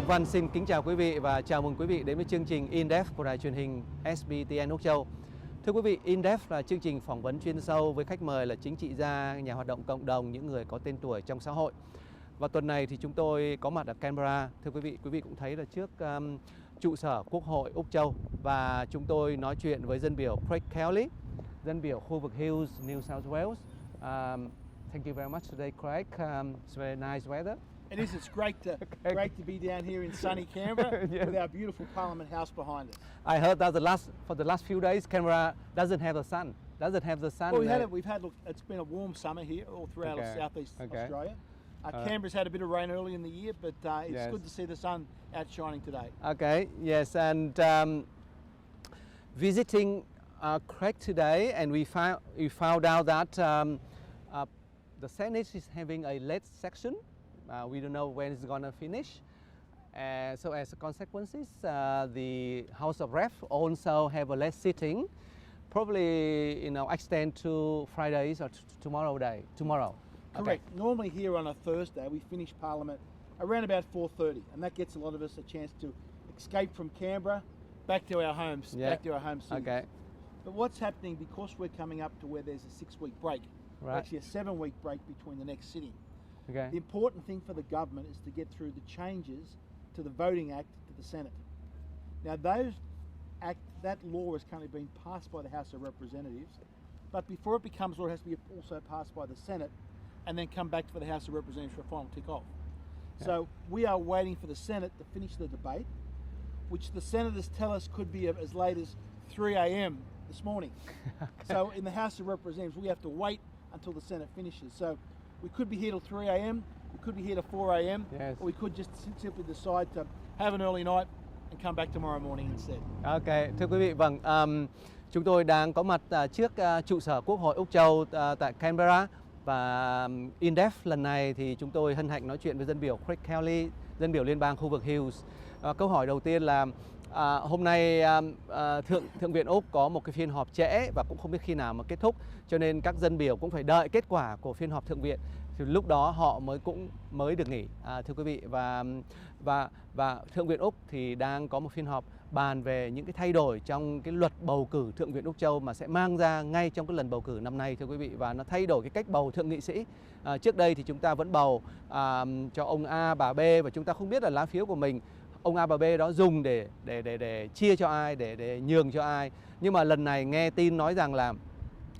Ngọc Văn xin kính chào quý vị và chào mừng quý vị đến với chương trình In-Depth của đài truyền hình SBTN Úc Châu. Thưa quý vị, In-Depth là chương trình phỏng vấn chuyên sâu với khách mời là chính trị gia, nhà hoạt động cộng đồng, những người có tên tuổi trong xã hội. Và tuần này thì chúng tôi có mặt ở Canberra. Thưa quý vị cũng thấy là trước trụ sở Quốc hội Úc Châu, và chúng tôi nói chuyện với dân biểu Craig Kelly, dân biểu khu vực Hills, New South Wales. Thank you very much today, Craig. It's very nice weather. It is. It's great to be down here in sunny Canberra Yes. with our beautiful Parliament House behind us. I heard that for the last few days, Canberra doesn't have the sun. Doesn't have the sun. Well, we've had. Look, it's been a warm summer here all throughout southeast Australia. Canberra's had a bit of rain early in the year, but it's good to see the sun outshining today. Okay. Yes, and visiting Craig today, and we found out that the Senate is having a late section. We don't know when it's going to finish. So as a consequences, the House of Reps also have a late sitting, probably extend to Fridays or tomorrow. Tomorrow. Correct. Okay. Normally here on a Thursday we finish Parliament around about 4:30, and that gets a lot of us a chance to escape from Canberra back to our homes, back to our home cities. Okay. But what's happening, because we're coming up to where there's a 6-week break, actually a 7-week break between the next sitting. Okay. The important thing for the government is to get through the changes to the Voting Act to the Senate. Now that law has currently been passed by the House of Representatives, but before it becomes law it has to be also passed by the Senate and then come back for the House of Representatives for a final tick-off. Yeah. So we are waiting for the Senate to finish the debate, which the senators tell us could be as late as 3 a.m. this morning. So in the House of Representatives we have to wait until the Senate finishes. So we could be here till 3 a.m, we could be here till 4 a.m, or we could just simply decide to have an early night and come back tomorrow morning instead. Ok, thưa quý vị, chúng tôi đang có mặt trước trụ sở Quốc hội Úc Châu tại Canberra, và In-Depth lần này thì chúng tôi hân hạnh nói chuyện với dân biểu Craig Kelly, dân biểu liên bang khu vực Hills. Câu hỏi đầu tiên là hôm nay Thượng viện Úc có một cái phiên họp trễ và cũng không biết khi nào mà kết thúc, cho nên các dân biểu cũng phải đợi kết quả của phiên họp Thượng viện, thì lúc đó họ mới được nghỉ, thưa quý vị. Và Thượng viện Úc thì đang có một phiên họp bàn về những cái thay đổi trong cái luật bầu cử Thượng viện Úc Châu mà sẽ mang ra ngay trong cái lần bầu cử năm nay, thưa quý vị, và nó thay đổi cái cách bầu thượng nghị sĩ. Trước đây thì chúng ta vẫn bầu cho ông A, bà B, và chúng ta không biết là lá phiếu của mình ông A, bà B đó dùng để chia cho ai, để nhường cho ai. Nhưng mà lần này nghe tin nói rằng là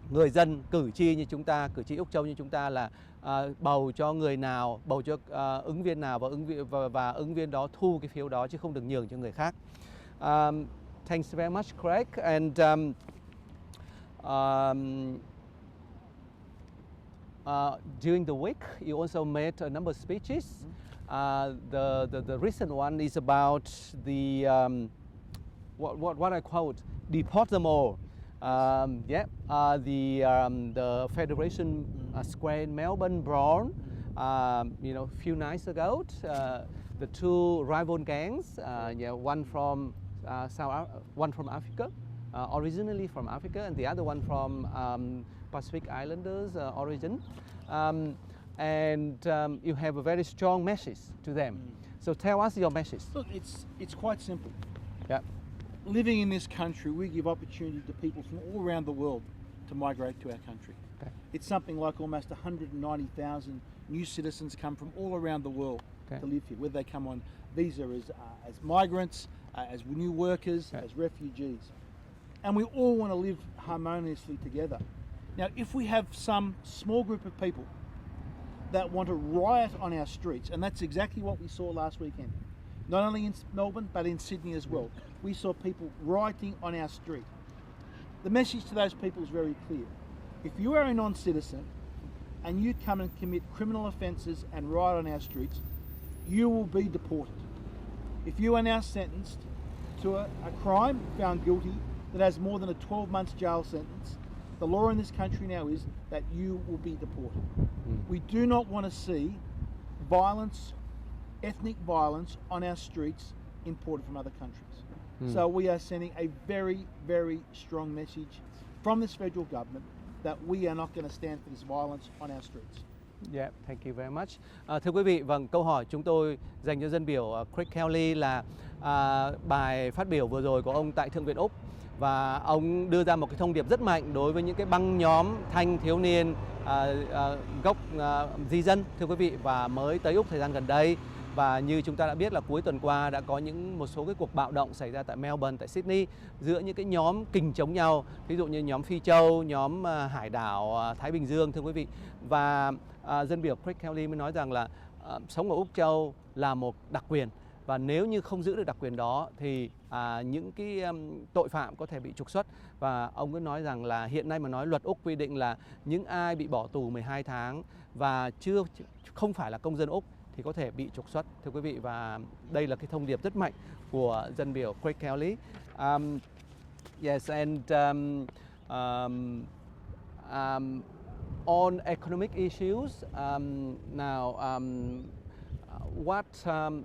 người dân, cử tri như chúng ta, cử tri Úc Châu như chúng ta là bầu cho người nào, bầu cho ứng viên nào, và ứng viên đó thu cái phiếu đó chứ không được nhường cho người khác. Thanks very much, Craig. And during the week, you also made a number of speeches. The recent one is about the what I quote, deport them all. The Federation Square in Melbourne brawl. A few nights ago, the two rival gangs, one from Africa, originally from Africa, and the other one from Pacific Islanders origin. And you have a very strong message to them. So tell us your message. Look, it's quite simple. Yeah. Living in this country, we give opportunity to people from all around the world to migrate to our country. Okay. It's something like almost 190,000 new citizens come from all around the world to live here, whether they come on visa as migrants, as new workers, as refugees. And we all want to live harmoniously together. Now, if we have some small group of people that want to riot on our streets, and that's exactly what we saw last weekend, not only in Melbourne but in Sydney as well. We saw people rioting on our street. The message to those people is very clear. If you are a non-citizen and you come and commit criminal offences and riot on our streets, you will be deported. If you are now sentenced to a crime, found guilty, that has more than a 12 months jail sentence, the law in this country now is that you will be deported. We do not want to see violence, ethnic violence on our streets imported from other countries. So we are sending a very, very strong message from this federal government that we are not going to stand for this violence on our streets. Yeah, thank you very much. Thưa quý vị, vâng, câu hỏi chúng tôi dành cho dân biểu Craig Kelly là bài phát biểu vừa rồi của ông tại Thượng viện Úc, và ông đưa ra một cái thông điệp rất mạnh đối với những cái băng nhóm thanh thiếu niên gốc di dân, thưa quý vị, và mới tới Úc thời gian gần đây. Và như chúng ta đã biết là cuối tuần qua đã có một số cái cuộc bạo động xảy ra tại Melbourne, tại Sydney, giữa những cái nhóm kình chống nhau, ví dụ như nhóm Phi Châu, nhóm Hải đảo Thái Bình Dương, thưa quý vị. Và dân biểu Craig Kelly mới nói rằng là sống ở Úc Châu là một đặc quyền, và nếu như không giữ được đặc quyền đó thì những cái tội phạm có thể bị trục xuất. Và ông cứ nói rằng là hiện nay mà nói luật Úc quy định là những ai bị bỏ tù 12 tháng và không phải là công dân Úc thì có thể bị trục xuất, thưa quý vị. Và đây là cái thông điệp rất mạnh của dân biểu Craig Kelly. Yes, and on economic issues, what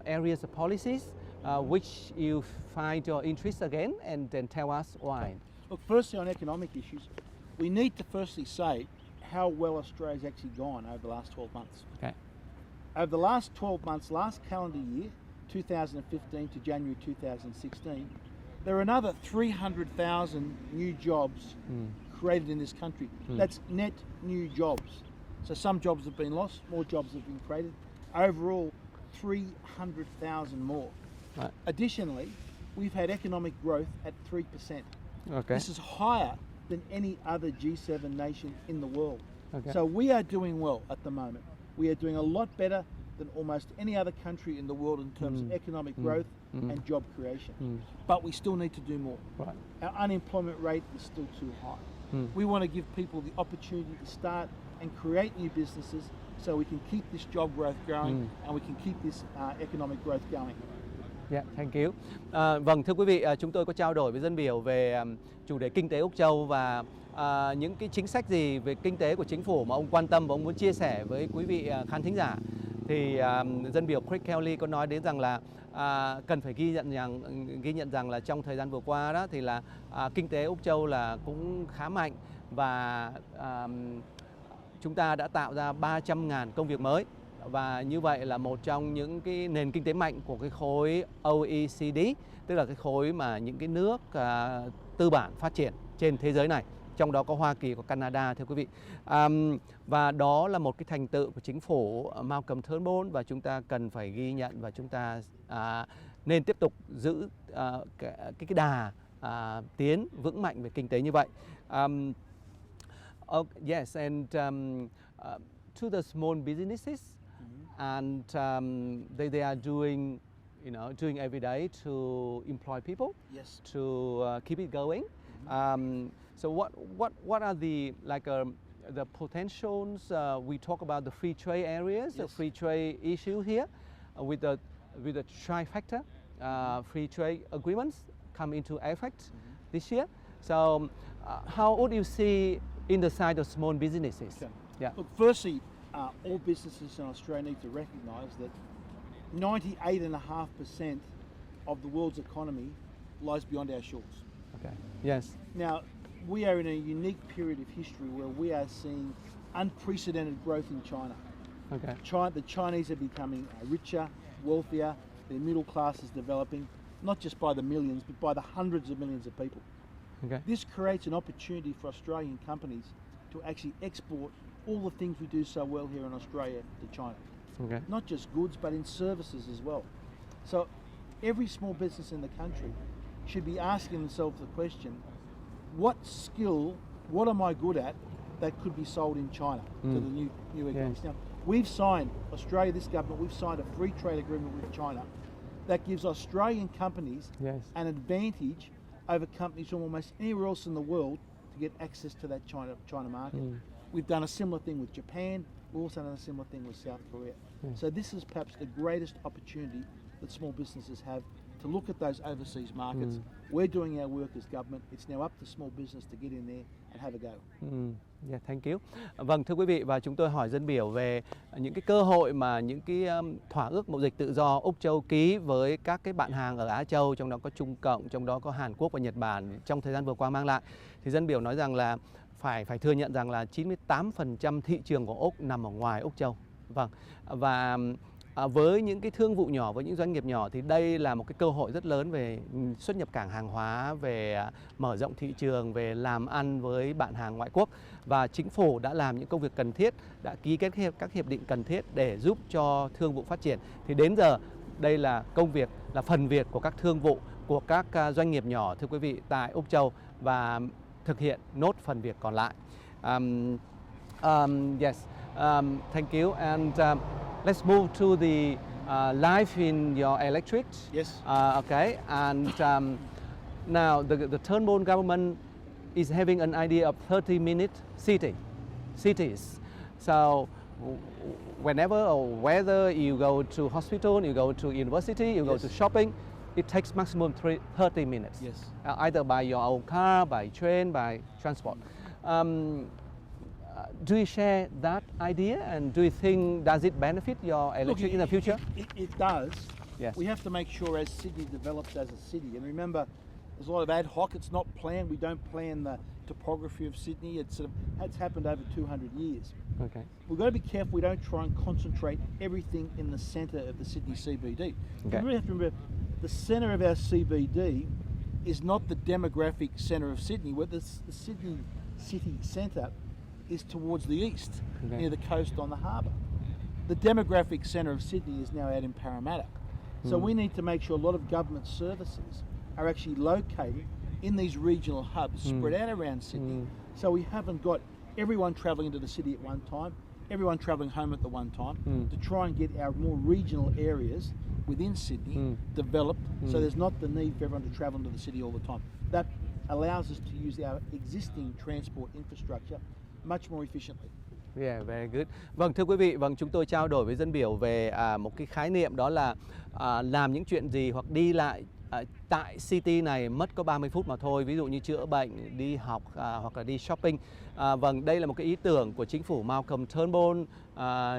areas of policies which you find your interest again, and then tell us why. Okay. Look, firstly on economic issues, we need to firstly say how well Australia's actually gone over the last 12 months. Okay. Over the last 12 months, last calendar year, 2015 to January 2016, there are another 300,000 new jobs created in this country. That's net new jobs. So some jobs have been lost, more jobs have been created. Overall, 300,000 more. Right. Additionally, we've had economic growth at 3%. Okay. This is higher than any other G7 nation in the world. Okay. So we are doing well at the moment. We are doing a lot better than almost any other country in the world in terms of economic growth and job creation. But we still need to do more. Right. Our unemployment rate is still too high. We want to give people the opportunity to start and create new businesses so we can keep this job growth going and we can keep this economic growth going. Yeah, thank you. Vâng, thưa quý vị, chúng tôi có trao đổi với dân biểu về chủ đề kinh tế Úc Châu và những cái chính sách gì về kinh tế của chính phủ mà ông quan tâm và ông muốn chia sẻ với quý vị khán thính giả. Thì dân biểu Craig Kelly có nói đến rằng là cần phải ghi nhận rằng là trong thời gian vừa qua đó thì là kinh tế Úc Châu là cũng khá mạnh, và chúng ta đã tạo ra 300.000 công việc mới, và như vậy là một trong những cái nền kinh tế mạnh của cái khối OECD, tức là cái khối mà những cái nước tư bản phát triển trên thế giới này, trong đó có Hoa Kỳ, có Canada, thưa quý vị. Và đó là một cái thành tựu của chính phủ Malcolm Turnbull, và chúng ta cần phải ghi nhận, và chúng ta nên tiếp tục giữ cái đà tiến vững mạnh về kinh tế như vậy. Yes, and to the small businesses, and they are doing every day to employ people, Yes. to keep it going. So what are the potentials? We talk about the free trade areas, the free trade issue here, with the trifecta free trade agreements come into effect this year. So how would you see in the side of small businesses? Okay. Yeah. Look, firstly, all businesses in Australia need to recognise that 98.5% of the world's economy lies beyond our shores. Okay. Yes. Now, we are in a unique period of history where we are seeing unprecedented growth in China. Okay. The Chinese are becoming richer, wealthier, their middle class is developing, not just by the millions, but by the hundreds of millions of people. Okay. This creates an opportunity for Australian companies to actually export all the things we do so well here in Australia to China. Okay. Not just goods, but in services as well. So every small business in the country should be asking themselves the question, what skill, what am I good at that could be sold in China to the new economies? Now, we've signed, Australia, this government, we've signed a free trade agreement with China that gives Australian companies an advantage over companies from almost anywhere else in the world to get access to that China market. We've done a similar thing with Japan. We've also done a similar thing with South Korea. So this is perhaps the greatest opportunity that small businesses have to look at those overseas markets. We're doing our work as government. It's now up to small business to get in there and have a go. Yeah, thank you. Vâng, thưa quý vị, và chúng tôi hỏi dân biểu về những cái cơ hội mà những cái thỏa ước mậu dịch tự do Úc Châu ký với các cái bạn hàng ở Á Châu, trong đó có Trung Cộng, trong đó có Hàn Quốc và Nhật Bản trong thời gian vừa qua mang lại. Thì dân biểu nói rằng là phải thừa nhận rằng là 98% thị trường của Úc nằm ở ngoài Úc Châu. Vâng, và với những cái thương vụ nhỏ, với những doanh nghiệp nhỏ thì đây là một cái cơ hội rất lớn về xuất nhập cảng hàng hóa, về mở rộng thị trường, về làm ăn với bạn hàng ngoại quốc. Và chính phủ đã làm những công việc cần thiết, đã ký kết các hiệp định cần thiết để giúp cho thương vụ phát triển. Thì đến giờ đây là công việc, là phần việc của các thương vụ, của các doanh nghiệp nhỏ, thưa quý vị, tại Úc Châu, và thực hiện nốt phần việc còn lại. Thank you. And let's move to the life in your electric. Yes. Okay. And now the Turnbull government is having an idea of 30-minute cities. So whenever or whether you go to hospital, you go to university, you go to shopping, it takes maximum 30 minutes. Yes. Either by your own car, by train, by transport. Do you share that idea, and do you think does it benefit your electric in the future? It does. Yes. We have to make sure as Sydney develops as a city, and remember, there's a lot of ad hoc. It's not planned. We don't plan the topography of Sydney. It's happened over 200 years. Okay. We've got to be careful we don't try and concentrate everything in the centre of the Sydney CBD. Okay. We really have to remember the centre of our CBD is not the demographic centre of Sydney. Where the Sydney city centre is towards the east, near the coast on the harbour. The demographic centre of Sydney is now out in Parramatta. So we need to make sure a lot of government services are actually located in these regional hubs spread out around Sydney. So we haven't got everyone travelling into the city at one time, everyone travelling home at the one time, to try and get our more regional areas within Sydney developed, so there's not the need for everyone to travel into the city all the time. That allows us to use our existing transport infrastructure much more efficiently. Yeah, very good. Vâng, thưa quý vị, chúng tôi trao đổi với dân biểu về một cái khái niệm, đó là làm những chuyện gì hoặc đi lại tại city này mất có 30 phút mà thôi. Ví dụ như chữa bệnh, đi học hoặc là đi shopping. Vâng, đây là một cái ý tưởng của chính phủ Malcolm Turnbull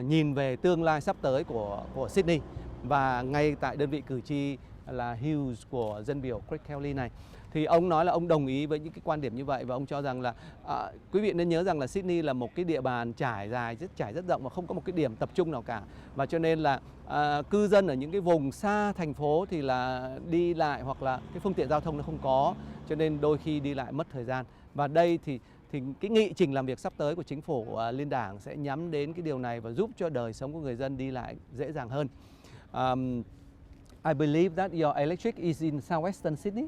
nhìn về tương lai sắp tới của Sydney. Và ngay tại đơn vị cử tri là Hughes của dân biểu Craig Kelly này, thì ông nói là ông đồng ý với những cái quan điểm như vậy, và ông cho rằng là quý vị nên nhớ rằng là Sydney là một cái địa bàn trải rất rộng và không có một cái điểm tập trung nào cả, và cho nên là cư dân ở những cái vùng xa thành phố thì là đi lại hoặc là cái phương tiện giao thông nó không có, cho nên đôi khi đi lại mất thời gian. Và đây thì cái nghị trình làm việc sắp tới của chính phủ liên đảng sẽ nhắm đến cái điều này và giúp cho đời sống của người dân đi lại dễ dàng hơn. I believe that your electric is in southwestern Sydney.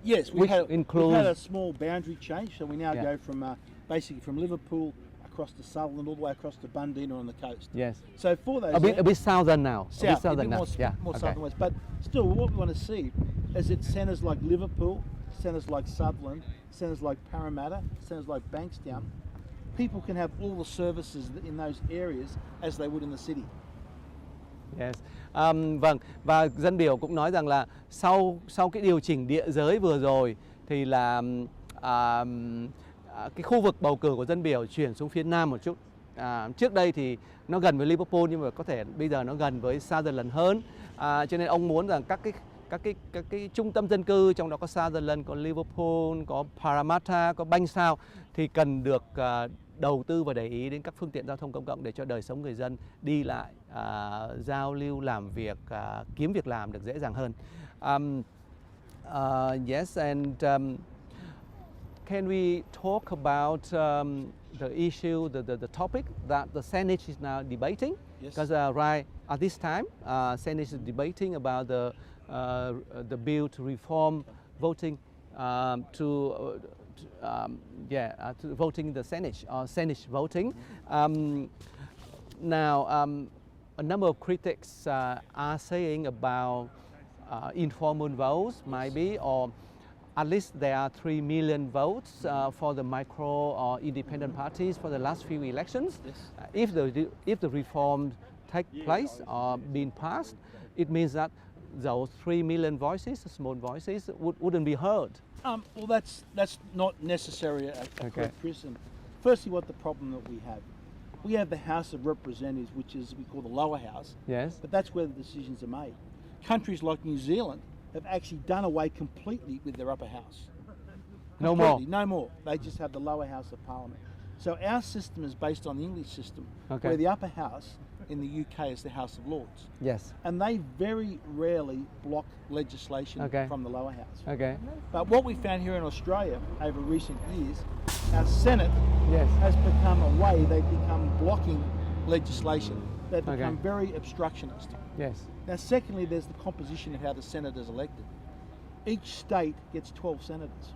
Yes, we've had a small boundary change, so we now go from basically from Liverpool across to Sutherland all the way across to Bundeena on the coast. Yes. So for those a bit southern now. South, a bit more southern west. But still, what we want to see is it centres like Liverpool, centres like Sutherland, centres like Parramatta, centres like Bankstown. People can have all the services in those areas as they would in the city. Yes. Vâng, và dân biểu cũng nói rằng là sau cái điều chỉnh địa giới vừa rồi thì là cái khu vực bầu cử của dân biểu chuyển xuống phía nam một chút. Trước đây thì nó gần với Liverpool, nhưng mà có thể bây giờ nó gần với Sutherland hơn. Cho nên ông muốn rằng các cái trung tâm dân cư, trong đó có Sutherland, có Liverpool, có Parramatta, có Bankstown, thì cần được đầu tư và để ý đến các phương tiện giao thông công cộng để cho đời sống người dân đi lại, giao lưu, làm việc, kiếm việc làm được dễ dàng hơn. Yes, and can we talk about the issue, the topic that the Senate is now debating? Yes. Because right at this time, Senate is debating about the bill to reform voting to voting in the Senate, or Senate voting. Now, a number of critics are saying about informal votes, maybe, or at least there are 3 million votes for the micro or independent parties for the last few elections. Yes. If the reform take place or being passed, it means that those 3 million voices, small voices, wouldn't be heard. Well, that's not necessarily a correct criticism. Firstly, what the problem that we have the House of Representatives, which is we call the lower house. Yes. But that's where the decisions are made. Countries like New Zealand have actually done away completely with their upper house. No more. Completely, no more. They just have the lower house of parliament. So our system is based on the English system, Okay. where the upper house in the UK is the House of Lords. Yes. And they very rarely block legislation Okay. from the lower house. Okay. But what we found here in Australia over recent years, our Senate Yes. has become a way, they've become blocking legislation. They've Okay. become very obstructionist. Yes. Now, secondly, there's the composition of how the Senate is elected. Each state gets 12 senators.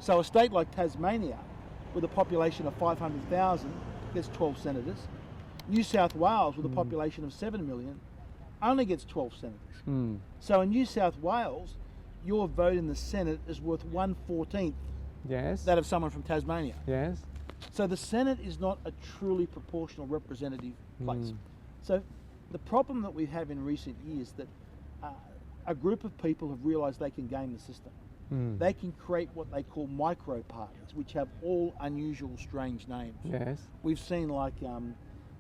So a state like Tasmania, with a population of 500,000, gets 12 senators. New South Wales, with a population of 7 million, only gets 12 senators. So in New South Wales, your vote in the Senate is worth 1/14 Yes. that of someone from Tasmania. Yes. So the Senate is not a truly proportional representative place. So the problem that we have in recent years that a group of people have realised they can game the system. They can create what they call micro parties, which have all unusual, strange names. Yes. We've seen like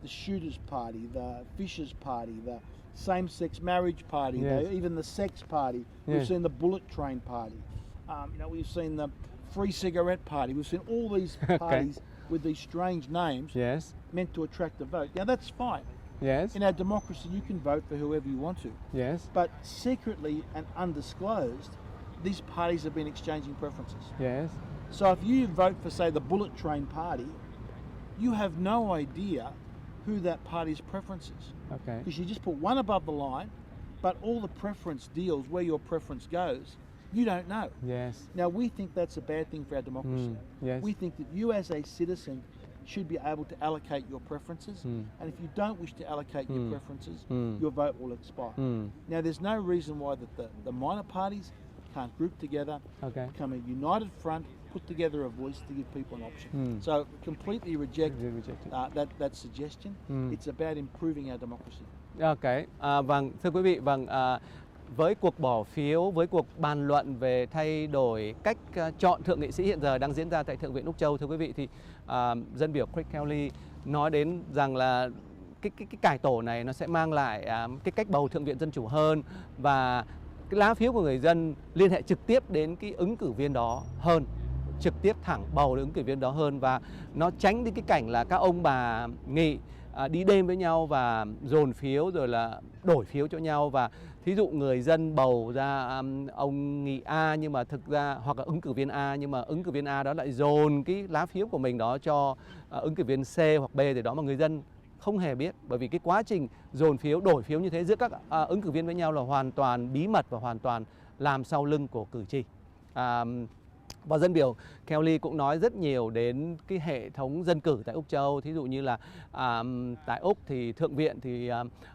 the Shooters Party, the Fishers Party, the Same-Sex Marriage Party, Yes. even the Sex Party. We've Yes. seen the Bullet Train Party. We've seen the Free Cigarette Party. We've seen all these parties with these strange names Yes. meant to attract a vote. Now that's fine. Yes. In our democracy, you can vote for whoever you want to. Yes. But secretly and undisclosed, these parties have been exchanging preferences. Yes. So if you vote for, say, the Bullet Train Party, you have no idea who that party's preference is. Okay. Because you just put one above the line, but all the preference deals, where your preference goes, you don't know. Yes. Now, we think that's a bad thing for our democracy. Yes. We think that you as a citizen should be able to allocate your preferences, and if you don't wish to allocate your preferences, your vote will expire. Now, there's no reason why the minor parties can't group together, Okay. become a united front, put together a voice to give people an option. So completely reject that suggestion. It's about improving our democracy. Ok, vâng, thưa quý vị, với cuộc bỏ phiếu, với cuộc bàn luận về thay đổi cách chọn thượng nghị sĩ hiện giờ đang diễn ra tại Thượng viện Úc Châu, thưa quý vị, thì dân biểu Craig Kelly nói đến rằng là cái cải tổ này nó sẽ mang lại cái cách bầu thượng viện dân chủ hơn, và cái lá phiếu của người dân liên hệ trực tiếp đến cái ứng cử viên đó hơn, trực tiếp thẳng bầu ứng cử viên đó hơn, và nó tránh đi cái cảnh là các ông bà nghị đi đêm với nhau và dồn phiếu rồi là đổi phiếu cho nhau, và thí dụ người dân bầu ra ông nghị A nhưng mà thực ra, hoặc là ứng cử viên A, nhưng mà ứng cử viên A đó lại dồn cái lá phiếu của mình đó cho ứng cử viên C hoặc B gì đó mà người dân không hề biết, bởi vì cái quá trình dồn phiếu, đổi phiếu như thế giữa các ứng cử viên với nhau là hoàn toàn bí mật và hoàn toàn làm sau lưng của cử tri. Và dân biểu Kelly cũng nói rất nhiều đến cái hệ thống dân cử tại Úc Châu. Thí dụ như là tại Úc thì Thượng viện thì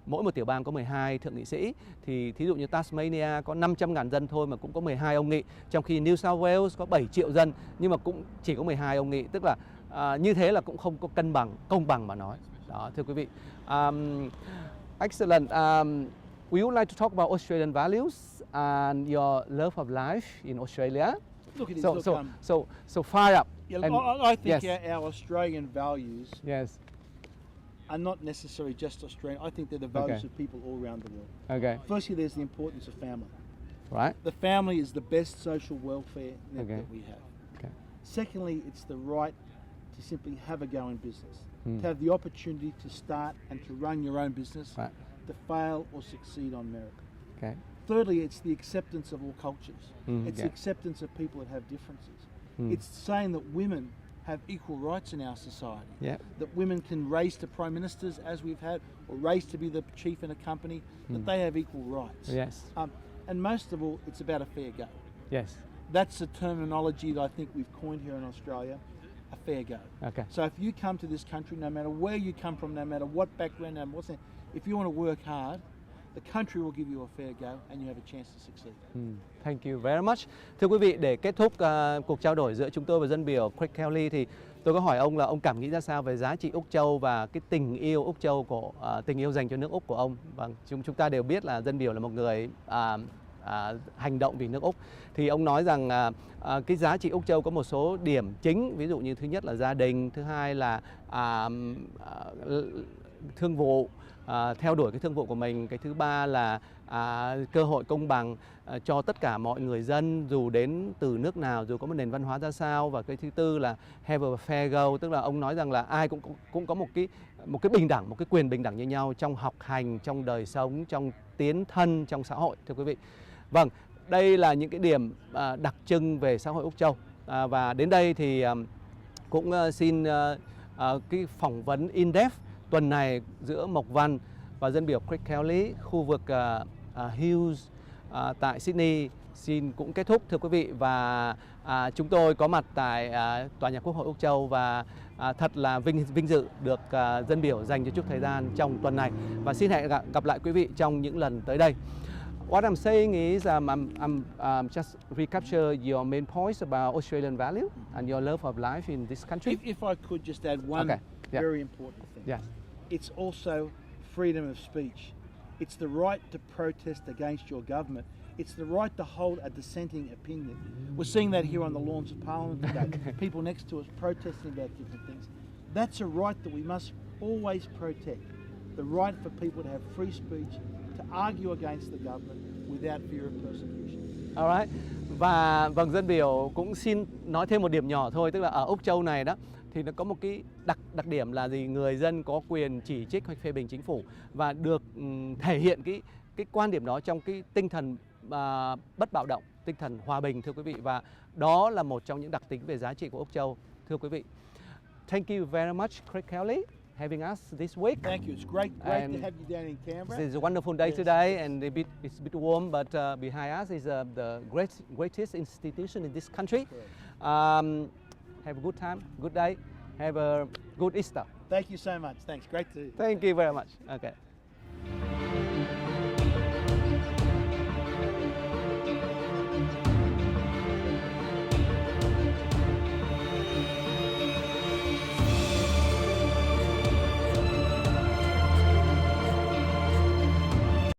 mỗi một tiểu bang có 12 thượng nghị sĩ. Thì thí dụ như Tasmania có 500.000 dân thôi mà cũng có 12 ông nghị. Trong khi New South Wales có 7 triệu dân nhưng mà cũng chỉ có 12 ông nghị. Tức là như thế là cũng không có cân bằng, công bằng mà nói. Đó, thưa quý vị. Excellent. We would like to talk about Australian values and your love of life in Australia. Look at this. So fire up. Yeah, And I think yes. our Australian values Yes. are not necessarily just Australian. I think they're the values Okay. of people all around the world. Okay. Firstly, there's the importance of family. Right. The family is the best social welfare net Okay. that we have. Okay. Secondly, it's the right to simply have a go in business, to have the opportunity to start and to run your own business, Right. to fail or succeed on merit. Okay. Thirdly, it's the acceptance of all cultures. It's the yeah. acceptance of people that have differences. It's saying that women have equal rights in our society. Yeah. That women can raise to prime ministers, as we've had, or raise to be the chief in a company, that they have equal rights. Yes. And most of all, it's about a fair go. Yes. That's a terminology that I think we've coined here in Australia, a fair go. Okay. So if you come to this country, no matter where you come from, no matter what background, no matter what's that, if you want to work hard, the country will give you a fair go and you have a chance to succeed. Thank you very much. Thưa quý vị, để kết thúc cuộc trao đổi giữa chúng tôi và dân biểu Craig Kelly thì tôi có hỏi ông là ông cảm nghĩ ra sao về giá trị Úc Châu và cái tình yêu Úc Châu của tình yêu dành cho nước Úc của ông. Vâng, chúng ta đều biết là dân biểu là một người hành động vì nước Úc. Thì ông nói rằng cái giá trị Úc Châu có một số điểm chính, ví dụ như thứ nhất là gia đình, thứ hai là thương vụ, theo đuổi cái thương vụ của mình. Cái thứ ba là cơ hội công bằng cho tất cả mọi người dân, dù đến từ nước nào, dù có một nền văn hóa ra sao. Và cái thứ tư là have a fair go, tức là ông nói rằng là ai cũng có một cái bình đẳng, một cái quyền bình đẳng như nhau trong học hành, trong đời sống, trong tiến thân trong xã hội, thưa quý vị. Vâng, đây là những cái điểm đặc trưng về xã hội Úc Châu. Và đến đây thì cũng xin cái phỏng vấn in-depth tuần này giữa Mộc Văn và dân biểu Craig Kelly, khu vực Hills tại Sydney xin cũng kết thúc, thưa quý vị. Và chúng tôi có mặt tại tòa nhà Quốc hội Úc Châu và thật là vinh dự được dân biểu dành cho chút thời gian trong tuần này. Và xin hẹn gặp lại quý vị trong những lần tới đây. What I'm saying is I'm just recapture your main points about Australian value and your love of life in this country. If I could just add one very important thing. Yes. It's also freedom of speech. It's the right to protest against your government. It's the right to hold a dissenting opinion. We're seeing that here on the lawns of Parliament today. People next to us protesting about different things. That's a right that we must always protect. The right for people to have free speech, to argue against the government without fear of persecution. Alright. Và vâng, dân biểu cũng xin nói thêm một điểm nhỏ thôi, tức là ở Úc Châu này đó thì nó có một cái đặc điểm là gì? Người dân có quyền chỉ trích hoặc phê bình chính phủ và được thể hiện cái quan điểm đó trong cái tinh thần bất bạo động, tinh thần hòa bình, thưa quý vị. Và đó là một trong những đặc tính về giá trị của Úc Châu, thưa quý vị. Thank you very much, Craig Kelly, having us this week. Thank you. It's great to have you down in Canberra. It's a wonderful day today, and it's a bit warm, but behind us is the greatest institution in this country. Have a good time, good day. Have a good Easter. Thank you so much. Thanks. Great to. Thank you very much. Okay.